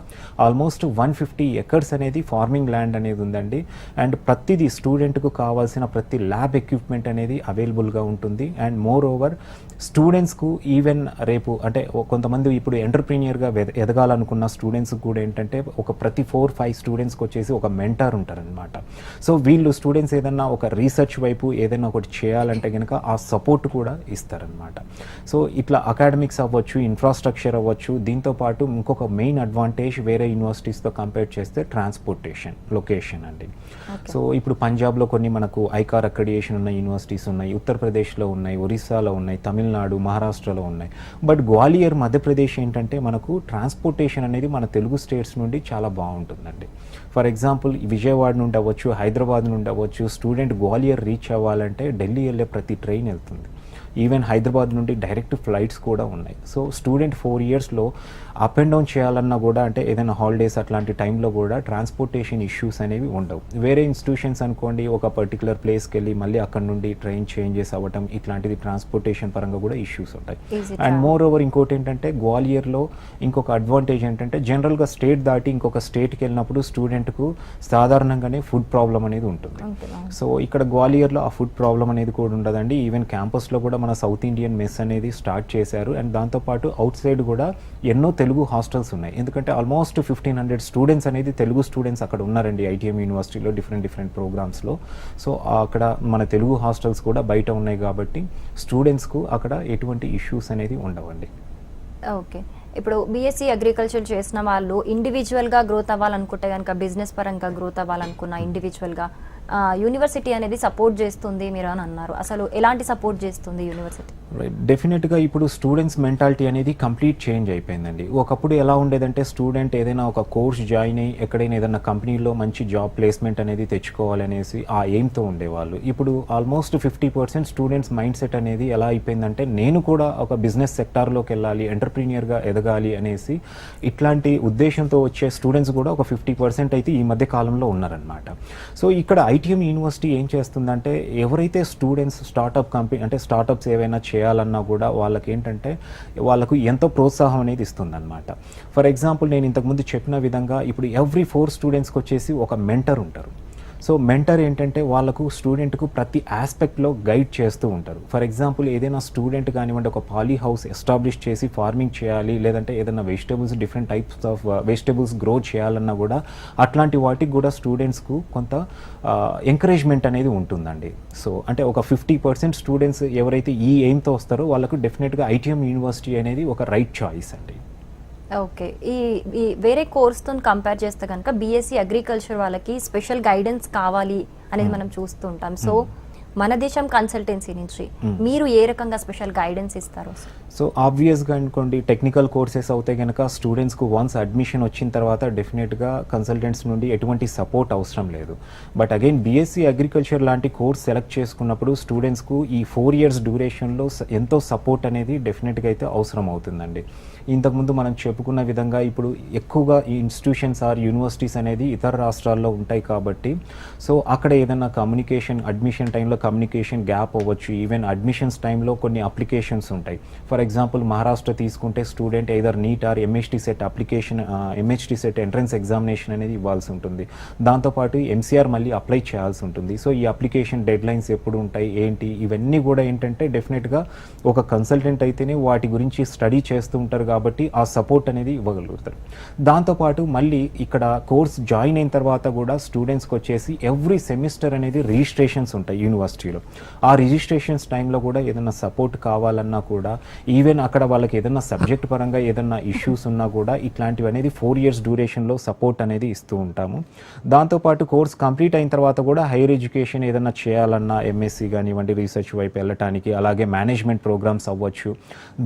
ఆల్మోస్ట్ 150 ఎకర్స్ అనేది ఫార్మింగ్ ల్యాండ్ అనేది ఉందండి. అండ్ ప్రతిదీ స్టూడెంట్కు కావాల్సిన ప్రతి ల్యాబ్ ఎక్విప్మెంట్ అనేది అవైలబుల్గా ఉంటుంది. అండ్ మోర్ ఓవర్ స్టూడెంట్స్కు ఈవెన్ రేపు అంటే కొంతమంది ఇప్పుడు ఎంటర్ప్రీనియర్గా ఎదగాలనుకున్న స్టూడెంట్స్కి కూడా ఏంటంటే ఒక ప్రతి 4-5 స్టూడెంట్స్కి వచ్చేసి ఒక మెంటర్ ఉంటారనమాట. సో వీళ్ళు స్టూడెంట్స్ ఏదన్నా ఒక రీసెర్చ్ వైపు ఏదైనా ఒకటి చేయాలంటే కనుక ఆ సపోర్ట్ కూడా ఇస్తారనమాట. సో ఇట్లా అకాడమిక్స్ అవ్వచ్చు, ఇన్ఫ్రాస్ట్రక్చర్ అవ్వచ్చు. దీంతోపాటు ఇంకొక మెయిన్ అడ్వాంటేజ్ వేరే యూనివర్సిటీస్తో కంపేర్ చేస్తే ట్రాన్స్పోర్టేషన్, లొకేషన్ అండి. సో ఇప్పుడు పంజాబ్లో కొన్ని మనకు ఐకార్ అక్రిడియేషన్ ఉన్న యూనివర్సిటీస్ ఉన్నాయి, ఉత్తరప్రదేశ్లో ఉన్నాయి, ఒరిస్సాలో ఉన్నాయి, తమిళనాడు, మహారాష్ట్రలో ఉన్నాయి. బట్ గ్వాలియర్, మధ్యప్రదేశ్ ఏంటంటే మనకు ట్రాన్స్పోర్టేషన్ అనేది మన తెలుగు స్టేట్స్ నుండి చాలా బాగుంటుందండి. ఫర్ ఎగ్జాంపుల్ విజయవాడ నుండి అవ్వచ్చు, హైదరాబాద్ నుండి అవ్వచ్చు, స్టూడెంట్ గ్వాలియర్ రీచ్ అవ్వాలంటే ఢిల్లీ వెళ్ళే ప్రతి ట్రైన్ వెళ్తుంది. ఈవెన్ హైదరాబాద్ నుండి డైరెక్ట్ ఫ్లైట్స్ కూడా ఉన్నాయి. సో స్టూడెంట్ 4 ఇయర్స్లో అప్ అండ్ డౌన్ చేయాలన్నా కూడా, అంటే ఏదైనా హాలిడేస్ అట్లాంటి టైంలో కూడా ట్రాన్స్పోర్టేషన్ ఇష్యూస్ అనేవి ఉండవు. వేరే ఇన్స్టిట్యూషన్స్ అనుకోండి, ఒక పర్టికులర్ ప్లేస్కి వెళ్ళి మళ్ళీ అక్కడ నుండి ట్రైన్ చేంజెస్ అవ్వటం, ఇట్లాంటిది ట్రాన్స్పోర్టేషన్ పరంగా కూడా ఇష్యూస్ ఉంటాయి. అండ్ మోర్ ఓవర్ ఇంకోటి ఏంటంటే గ్వాలియర్లో ఇంకొక అడ్వాంటేజ్ ఏంటంటే జనరల్గా స్టేట్ దాటి ఇంకొక స్టేట్కి వెళ్ళినప్పుడు స్టూడెంట్కు సాధారణంగానే ఫుడ్ ప్రాబ్లం అనేది ఉంటుంది. సో ఇక్కడ గ్వాలియర్లో ఆ ఫుడ్ ప్రాబ్లం అనేది కూడా ఉండదండి. ఈవెన్ క్యాంపస్లో కూడా మన సౌత్ ఇండియన్ మెస్ అనేది స్టార్ట్ చేశారు. అండ్ దాంతోపాటు అవుట్ సైడ్ కూడా ఎన్నో తెలుగు హాస్టల్స్ ఉన్నాయి. ఎందుకంటే ఆల్మోస్ట్ 1500 స్టూడెంట్స్ అనేది తెలుగు స్టూడెంట్స్ అక్కడ ఉన్నారండి ఐటీఎం యూనివర్సిటీలో డిఫరెంట్ ప్రోగ్రామ్స్లో. సో అక్కడ మన తెలుగు హాస్టల్స్ కూడా బయట ఉన్నాయి కాబట్టి స్టూడెంట్స్కు అక్కడ ఎటువంటి ఇష్యూస్ అనేది ఉండవండి. ఓకే, ఇప్పుడు బీఎస్సీ అగ్రికల్చర్ చేసిన వాళ్ళు ఇండివిజువల్గా గ్రోత్ అవ్వాలనుకుంటే కనుక, బిజినెస్ పరంగా గ్రోత్ అవ్వాలనుకున్న ఇండివిజువల్గా యూనివర్సిటీ అనేది సపోర్ట్ చేస్తుంది మీరు అని అన్నారు. అసలు ఎలాంటి సపోర్ట్ చేస్తుంది యూనివర్సిటీ? డెఫినెట్గా ఇప్పుడు స్టూడెంట్స్ మెంటాలిటీ అనేది కంప్లీట్ చేంజ్ అయిపోయిందండి. ఒకప్పుడు ఎలా ఉండేదంటే స్టూడెంట్ ఏదైనా ఒక కోర్స్ జాయిన్ అయ్యి ఎక్కడైనా ఏదైనా కంపెనీలో మంచి జాబ్ ప్లేస్మెంట్ అనేది తెచ్చుకోవాలనేసి ఆ ఎయిమ్తో ఉండేవాళ్ళు. ఇప్పుడు ఆల్మోస్ట్ 50% స్టూడెంట్స్ మైండ్ సెట్ అనేది ఎలా అయిపోయిందంటే నేను కూడా ఒక బిజినెస్ సెక్టార్లోకి వెళ్ళాలి, ఎంటర్ప్రీనియర్గా ఎదగాలి అనేసి ఇట్లాంటి ఉద్దేశంతో వచ్చే స్టూడెంట్స్ కూడా ఒక 50% అయితే ఈ మధ్య కాలంలో ఉన్నారనమాట. సో ఇక్కడ ఐటీఎం యూనివర్సిటీ ఏం చేస్తుందంటే ఎవరైతే స్టూడెంట్స్ స్టార్టప్ కంపెనీ అంటే స్టార్టప్స్ ఏవైనా చేయాలన్నా కూడా వాళ్ళకి ఏంటంటే వాళ్ళకు ఎంతో ప్రోత్సాహం అనేది ఇస్తుందన్నమాట. ఫర్ ఎగ్జాంపుల్ నేను ఇంతకుముందు చెప్పిన విధంగా ఇప్పుడు ఎవ్రీ 4 స్టూడెంట్స్కి వచ్చేసి ఒక మెంటర్ ఉంటారు. సో మెంటర్ ఏంటంటే వాళ్ళకు స్టూడెంట్కు ప్రతి ఆస్పెక్ట్లో గైడ్ చేస్తూ ఉంటారు. ఫర్ ఎగ్జాంపుల్ ఏదైనా స్టూడెంట్ కానివ్వండి ఒక పాలీ హౌస్ ఎస్టాబ్లిష్ చేసి ఫార్మింగ్ చేయాలి, లేదంటే ఏదైనా vegetables different types of vegetables grow చేయాలన్నా కూడా అట్లాంటి వాటికి కూడా స్టూడెంట్స్కు కొంత ఎంకరేజ్మెంట్ అనేది ఉంటుందండి. సో అంటే ఒక 50% స్టూడెంట్స్ ఎవరైతే ఈ ఎయిమ్తో వస్తారో వాళ్ళకు డెఫినెట్గా ఐటీఎం యూనివర్సిటీ అనేది ఒక రైట్ చాయిస్ అండి. ఓకే. ఈ వేరే కోర్స్తో కంపేర్ చేస్తే కనుక బీఎస్సీ అగ్రికల్చర్ వాళ్ళకి స్పెషల్ గైడెన్స్ కావాలి అనేది మనం చూస్తుంటాం. సో మన దేశం కన్సల్టెన్సీ నుంచి మీరు ఏ రకంగా స్పెషల్ గైడెన్స్ ఇస్తారు? సో ఆబ్వియస్గా అనుకోండి టెక్నికల్ కోర్సెస్ అవుతే కనుక స్టూడెంట్స్కు వన్స్ అడ్మిషన్ వచ్చిన తర్వాత డెఫినెట్గా కన్సల్టెంట్స్ నుండి ఎటువంటి సపోర్ట్ అవసరం లేదు. బట్ అగైన్ బీఎస్సీ అగ్రికల్చర్ లాంటి కోర్స్ సెలెక్ట్ చేసుకున్నప్పుడు స్టూడెంట్స్కు ఈ 4 years డ్యూరేషన్లో ఎంతో సపోర్ట్ అనేది డెఫినెట్గా అయితే అవసరం అవుతుందండి. ఇంతకుముందు మనం చెప్పుకున్న విధంగా ఇప్పుడు ఎక్కువగా ఈ ఇన్స్టిట్యూషన్స్ ఆర్ యూనివర్సిటీస్ అనేది ఇతర రాష్ట్రాల్లో ఉంటాయి కాబట్టి సో అక్కడ ఏదైనా కమ్యూనికేషన్ అడ్మిషన్ టైంలో కమ్యూనికేషన్ గ్యాప్ అవ్వచ్చు. ఈవెన్ అడ్మిషన్స్ టైంలో కొన్ని అప్లికేషన్స్ ఉంటాయి. ఫర్ ఎగ్జాంపుల్ మహారాష్ట్ర తీసుకుంటే student either NEET or MHT CET application MHT CET entrance examination అనేది ఇవ్వాల్సి ఉంటుంది. దాంతోపాటు ఎంసీఆర్ మళ్ళీ అప్లై చేయాల్సి ఉంటుంది. సో ఈ అప్లికేషన్ డెడ్ లైన్స్ ఎప్పుడు ఉంటాయి ఏంటి ఇవన్నీ కూడా ఏంటంటే డెఫినెట్గా ఒక కన్సల్టెంట్ అయితేనే వాటి గురించి స్టడీ చేస్తూ ఉంటారు కాబట్టి ఆ సపోర్ట్ అనేది ఇవ్వగలుగుతారు. దాంతోపాటు మళ్ళీ ఇక్కడ కోర్స్ జాయిన్ అయిన తర్వాత కూడా స్టూడెంట్స్కి వచ్చేసి ఎవ్రీ సెమిస్టర్ అనేది రిజిస్ట్రేషన్స్ ఉంటాయి యూనివర్సిటీలో. ఆ రిజిస్ట్రేషన్స్ టైంలో కూడా ఏదైనా సపోర్ట్ కావాలన్నా కూడా ఈవెన్ అక్కడ వాళ్ళకి ఏదైనా సబ్జెక్ట్ పరంగా ఏదైనా ఇష్యూస్ ఉన్నా కూడా ఇట్లాంటివి అనేది 4 years డ్యూరేషన్లో సపోర్ట్ అనేది ఇస్తూ ఉంటాము. దాంతోపాటు కోర్స్ కంప్లీట్ అయిన తర్వాత కూడా హైయర్ ఎడ్యుకేషన్ ఏదైనా చేయాలన్నా ఎంఎస్సీ కానివ్వండి రీసెర్చ్ వైపు వెళ్ళటానికి అలాగే మేనేజ్మెంట్ ప్రోగ్రామ్స్ అవ్వచ్చు.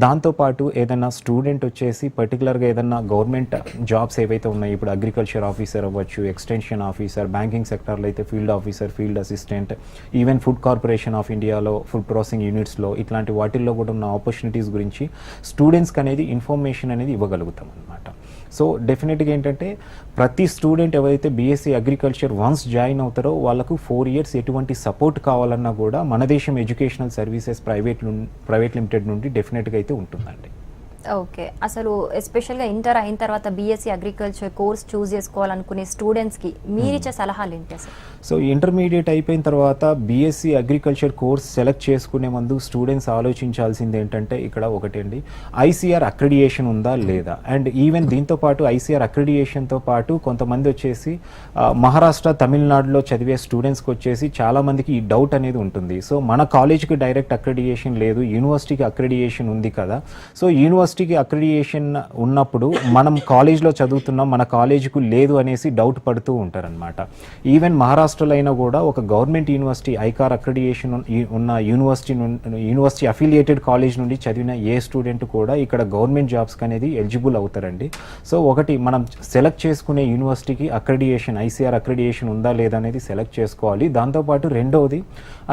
దాంతోపాటు ఏదైనా స్టూడెంట్ వచ్చేసి పర్టికులర్గా ఏదైనా గవర్నమెంట్ జాబ్స్ ఏవైతే ఉన్నాయో ఇప్పుడు అగ్రికల్చర్ ఆఫీసర్ అవ్వచ్చు, ఎక్స్టెన్షన్ ఆఫీసర్, బ్యాంకింగ్ సెక్టార్లో అయితే field officer, field assistant, even food corporation of ఇండియాలో ఫుడ్ ప్రాసెసింగ్ యూనిట్స్లో ఇట్లాంటి వాటిల్లో కూడా ఉన్న ఆపర్చునిటీస్ గురించి స్టూడెంట్స్కి అనేది ఇన్ఫర్మేషన్ అనేది ఇవ్వగలుగుతాం అనమాట. సో డెఫినెట్గా ఏంటంటే ప్రతి స్టూడెంట్ ఎవరైతే బీఎస్సీ అగ్రికల్చర్ వన్స్ జాయిన్ అవుతారో వాళ్ళకు 4 years ఎటువంటి సపోర్ట్ కావాలన్నా కూడా మన దేశం ఎడ్యుకేషనల్ సర్వీసెస్ ప్రైవేట్ లిమిటెడ్ నుండి డెఫినెట్గా అయితే ఉంటుందండి. ఓకే. అసలు ఎస్పెషల్గా ఇంటర్ అయిన తర్వాత బీఎస్సీ అగ్రికల్చర్ కోర్స్ చూస్ చేసుకోవాలనుకునే స్టూడెంట్స్కి మీరిచ్చే సలహాలు ఏంటి అసలు? సో ఇంటర్మీడియట్ అయిపోయిన తర్వాత బీఎస్సీ అగ్రికల్చర్ కోర్స్ సెలెక్ట్ చేసుకునే ముందు స్టూడెంట్స్ ఆలోచించాల్సింది ఏంటంటే ఇక్కడ ఒకటండి ఐసీఆర్ అక్రిడియేషన్ ఉందా లేదా. అండ్ ఈవెన్ దీంతోపాటు ఐసీఆర్ అక్రిడియేషన్తో పాటు కొంతమంది వచ్చేసి మహారాష్ట్ర తమిళనాడులో చదివే స్టూడెంట్స్కి వచ్చేసి చాలామందికి ఈ డౌట్ అనేది ఉంటుంది. సో మన కాలేజ్కి డైరెక్ట్ అక్రిడియేషన్ లేదు, యూనివర్సిటీకి అక్రిడియేషన్ ఉంది కదా. సో యూనివర్సిటీకి అక్రిడియేషన్ ఉన్నప్పుడు మనం కాలేజ్లో చదువుతున్నాం మన కాలేజీకు లేదు అనేసి డౌట్ పడుతూ ఉంటారనమాట. ఈవెన్ మహారాష్ట్రలో అయినా కూడా ఒక గవర్నమెంట్ యూనివర్సిటీ ఐకార్ అక్రిడియేషన్ ఉన్న యూనివర్సిటీ అఫిలియేటెడ్ కాలేజ్ నుండి చదివిన ఏ స్టూడెంట్ కూడా ఇక్కడ గవర్నమెంట్ జాబ్స్కి అనేది ఎలిజిబుల్ అవుతారండి. సో ఒకటి మనం సెలెక్ట్ చేసుకునే యూనివర్సిటీకి అక్రిడియేషన్ ఐసీఆర్ అక్రిడియేషన్ ఉందా లేదా అనేది సెలెక్ట్ చేసుకోవాలి. దాంతోపాటు రెండవది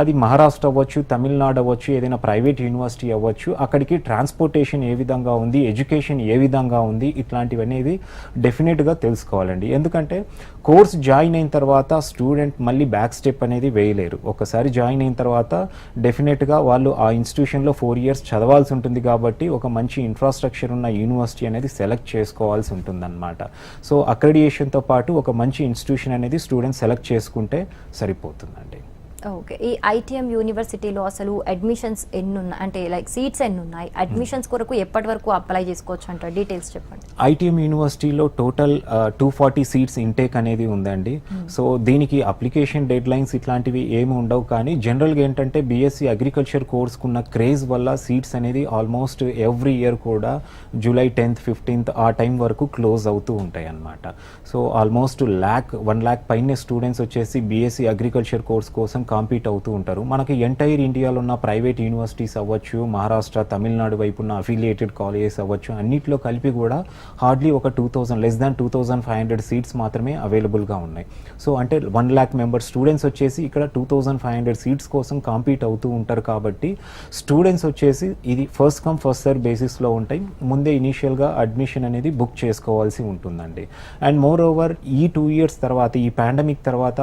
అది మహారాష్ట్ర అవ్వచ్చు, తమిళనాడు అవ్వచ్చు, ఏదైనా ప్రైవేట్ యూనివర్సిటీ అవ్వచ్చు, అక్కడికి ట్రాన్స్పోర్టేషన్ ఏ విధంగా ఉంది, ఎడ్యుకేషన్ ఏ విధంగా ఉంది ఇట్లాంటివి అనేది డెఫినెట్గా తెలుసుకోవాలండి. ఎందుకంటే కోర్స్ జాయిన్ అయిన తర్వాత స్టూడెంట్ మళ్ళీ బ్యాక్ స్టెప్ అనేది వేయలేరు. ఒకసారి జాయిన్ అయిన తర్వాత డెఫినెట్గా వాళ్ళు ఆ ఇన్స్టిట్యూషన్లో 4 years చదవాల్సి ఉంటుంది కాబట్టి ఒక మంచి ఇన్ఫ్రాస్ట్రక్చర్ ఉన్న యూనివర్సిటీ అనేది సెలెక్ట్ చేసుకోవాల్సి ఉంటుందన్నమాట. సో అక్రిడియేషన్తో పాటు ఒక మంచి ఇన్స్టిట్యూషన్ అనేది స్టూడెంట్ సెలెక్ట్ చేసుకుంటే సరిపోతుందండి. ఓకే. ఈ ఐటీఎం యూనివర్సిటీలో అసలు అడ్మిషన్స్ ఎన్ని ఉన్నాయి, అంటే లైక్ సీట్స్ ఎన్ని ఉన్నాయి, అడ్మిషన్స్ కొరకు ఎప్పటి వరకు అప్లై చేసుకోవచ్చు అంటారు, డీటెయిల్స్ చెప్పండి. ఐటీఎం యూనివర్సిటీలో టోటల్ 240 సీట్స్ ఇంటేక్ అనేది ఉందండి. సో దీనికి అప్లికేషన్ డెడ్ లైన్స్ ఇట్లాంటివి ఏమి ఉండవు, కానీ జనరల్గా ఏంటంటే బీఎస్సీ అగ్రికల్చర్ కోర్స్కున్న క్రేజ్ వల్ల సీట్స్ అనేది ఆల్మోస్ట్ ఎవ్రీ ఇయర్ కూడా జూలై 10th 15th ఆ టైం వరకు క్లోజ్ అవుతూ ఉంటాయి అన్నమాట. సో ఆల్మోస్ట్ 1 lakh పైన స్టూడెంట్స్ వచ్చేసి బీఎస్సీ అగ్రికల్చర్ కోర్స్ కోసం కాంపీట్ అవుతూ ఉంటారు. మనకి ఎంటైర్ ఇండియాలో ఉన్న ప్రైవేట్ యూనివర్సిటీస్ అవ్వచ్చు, మహారాష్ట్ర తమిళనాడు వైపు ఉన్న అఫిలియేటెడ్ కాలేజెస్ అవ్వచ్చు, అన్నిట్లో కలిపి కూడా హార్డ్లీ ఒక 2500 సీట్స్ మాత్రమే అవైలబుల్గా ఉన్నాయి. సో అంటే 1 lakh మెంబర్ స్టూడెంట్స్ వచ్చేసి ఇక్కడ 2500 సీట్స్ కోసం కాంపీట్ అవుతూ ఉంటారు. కాబట్టి స్టూడెంట్స్ వచ్చేసి ఇది ఫస్ట్ కమ్ ఫస్ట్ సర్వ్ బేసిస్లో ఉంటాయి. ముందే ఇనీషియల్గా అడ్మిషన్ అనేది బుక్ చేసుకోవాల్సి ఉంటుందండి. అండ్ మోర్ ఓవర్ ఈ 2 years తర్వాత, ఈ పాండమిక్ తర్వాత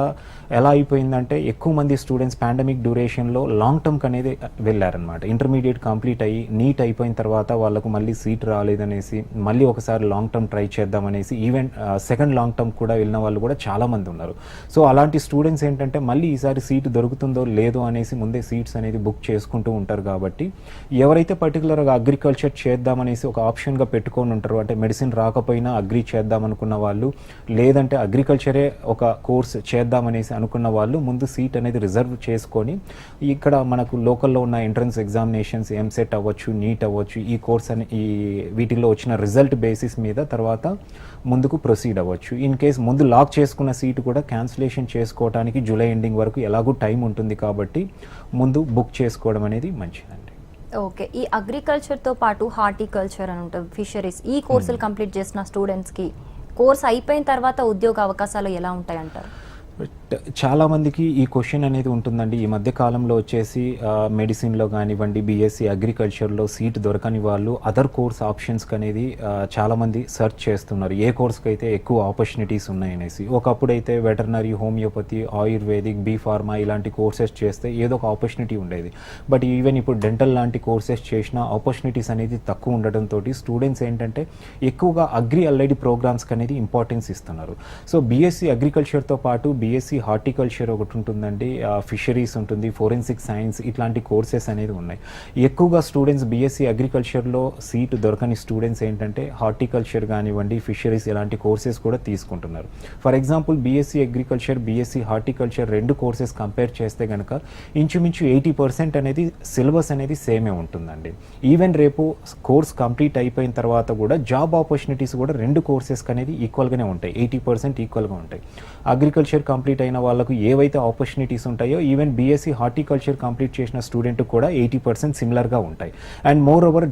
ఎలా అయిపోయిందంటే ఎక్కువ మంది స్టూడెంట్స్ పాండమిక్ డ్యూరేషన్లో లాంగ్ టర్మ్కి అనేది వెళ్ళారనమాట. ఇంటర్మీడియట్ కంప్లీట్ అయ్యి నీట్ అయిపోయిన తర్వాత వాళ్ళకు మళ్ళీ సీట్ రాలేదనేసి మళ్ళీ ఒకసారి లాంగ్ టర్మ్ ట్రై చేద్దామనేసి ఈవెన్ సెకండ్ లాంగ్ టర్మ్ కూడా వెళ్ళిన వాళ్ళు కూడా చాలామంది ఉన్నారు. సో అలాంటి స్టూడెంట్స్ ఏంటంటే మళ్ళీ ఈసారి సీట్ దొరుకుతుందో లేదో అనేసి ముందే సీట్స్ అనేది బుక్ చేసుకుంటూ ఉంటారు. కాబట్టి ఎవరైతే పర్టికులర్గా అగ్రికల్చర్ చేద్దామనేసి ఒక ఆప్షన్గా పెట్టుకొని ఉంటారో, అంటే మెడిసిన్ రాకపోయినా అగ్రి చేద్దామనుకున్న వాళ్ళు, లేదంటే అగ్రికల్చరే ఒక కోర్స్ చేద్దామనేసి అనుకున్న వాళ్ళు ముందు సీట్ అనేది రిజర్వ్ చేసుకొని ఇక్కడ మనకు లోకల్లో ఉన్న ఎంట్రన్స్ ఎగ్జామినేషన్స్ ఎంసెట్ అవ్వచ్చు, నీట్ అవ్వచ్చు, ఈ కోర్స్ అని ఈ వీటిల్లో వచ్చిన రిజల్ట్ బేసిస్ మీద తర్వాత ముందుకు ప్రొసీడ్ అవ్వచ్చు. ఇన్ కేస్ ముందు లాక్ చేసుకున్న సీటు కూడా క్యాన్సిలేషన్ చేసుకోవడానికి జూలై ఎండింగ్ వరకు ఎలాగూ టైం ఉంటుంది. కాబట్టి ముందు బుక్ చేసుకోవడం అనేది మంచిదండి. ఓకే. ఈ అగ్రికల్చర్తో పాటు హార్టికల్చర్ అని ఉంటుంది, ఫిషరీస్, ఈ కోర్సులు కంప్లీట్ చేసిన స్టూడెంట్స్కి కోర్స్ అయిపోయిన తర్వాత ఉద్యోగ అవకాశాలు ఎలా ఉంటాయి అంటారు? చాలామందికి ఈ క్వశ్చన్ అనేది ఉంటుందండి. ఈ మధ్య కాలంలో వచ్చేసి మెడిసిన్లో కానివ్వండి, బీఎస్సీ అగ్రికల్చర్లో సీట్ దొరకని వాళ్ళు అదర్ కోర్స్ ఆప్షన్స్కి అనేది చాలామంది సెర్చ్ చేస్తున్నారు, ఏ కోర్స్కి అయితే ఎక్కువ ఆపర్చునిటీస్ ఉన్నాయనేసి. ఒకప్పుడు అయితే veterinary, homeopathy, ayurvedic, B pharma ఇలాంటి కోర్సెస్ చేస్తే ఏదో ఒక ఆపర్చునిటీ ఉండేది. బట్ ఈవెన్ ఇప్పుడు డెంటల్ లాంటి కోర్సెస్ చేసిన ఆపర్చునిటీస్ అనేది తక్కువ ఉండడంతో స్టూడెంట్స్ ఏంటంటే ఎక్కువగా అగ్రి అల్లైడ్ ప్రోగ్రామ్స్కి అనేది ఇంపార్టెన్స్ ఇస్తున్నారు. సో బీఎస్సీ అగ్రికల్చర్తో పాటు బీఎస్సీ హార్టికల్చర్ ఒకటి ఉంటుందండి, ఫిషరీస్ ఉంటుంది, ఫోరెన్సిక్ సైన్స్, ఇట్లాంటి కోర్సెస్ అనేది ఉన్నాయి. ఎక్కువగా స్టూడెంట్స్ బీఎస్సీ అగ్రికల్చర్లో సీట్ దొరకని స్టూడెంట్స్ ఏంటంటే హార్టికల్చర్ కానివ్వండి, ఫిషరీస్ ఇలాంటి కోర్సెస్ కూడా తీసుకుంటున్నారు. For example BSc agriculture, BSc horticulture రెండు కోర్సెస్ కంపేర్ చేస్తే కనుక ఇంచుమించు 80% అనేది సిలబస్ అనేది సేమే ఉంటుందండి. ఈవెన్ రేపు కోర్స్ కంప్లీట్ అయిపోయిన తర్వాత కూడా జాబ్ ఆపర్చునిటీస్ కూడా రెండు కోర్సెస్కి అనేది ఈక్వల్గానే ఉంటాయి, 80% ఈక్వల్గా ఉంటాయి. అగ్రికల్చర్ కంప్లీట్ అయిన వాళ్ళకు ఏవైతే ఆపర్చునిటీస్ ఉంటాయో ఈవెన్ బీఎస్సీ హార్టికల్చర్ కంప్లీట్ చేసిన స్టూడెంట్ కూడా 80% సిమిలర్గా ఉంటాయి. అండ్ మోర్ ఓవర్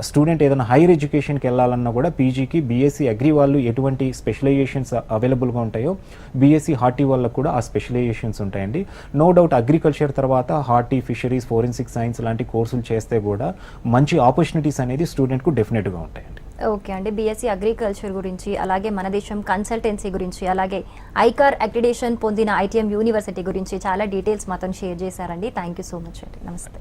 స్టూడెంట్ ఏదైనా హైయర్ ఎడ్యుకేషన్కి వెళ్ళాలన్నా కూడా పీజీకి బీఎస్సీ అగ్రి వాళ్ళు ఎటువంటి స్పెషలైజేషన్స్ అవైలబుల్గా ఉంటాయో బీఎస్సీ హార్టీ వాళ్ళకు కూడా ఆ స్పెషలైజేషన్స్ ఉంటాయండి. నో డౌట్ అగ్రికల్చర్ తర్వాత హార్టీ, ఫిషరీస్, ఫోరెన్సిక్ సైన్స్ లాంటి కోర్సులు చేస్తే కూడా మంచి ఆపర్చునిటీస్ అనేది స్టూడెంట్కు డెఫినెట్గా ఉంటాయండి. ఓకే అండి, బీఎస్సీ అగ్రికల్చర్ గురించి, అలాగే మన దేశం కన్సల్టెన్సీ గురించి, అలాగే ఐకార్ అక్రిడేషన్ పొందిన ఐటీఎం యూనివర్సిటీ గురించి చాలా డీటెయిల్స్ మాతో షేర్ చేశారండి. థ్యాంక్ యూ సో మచ్ అండి. నమస్తే.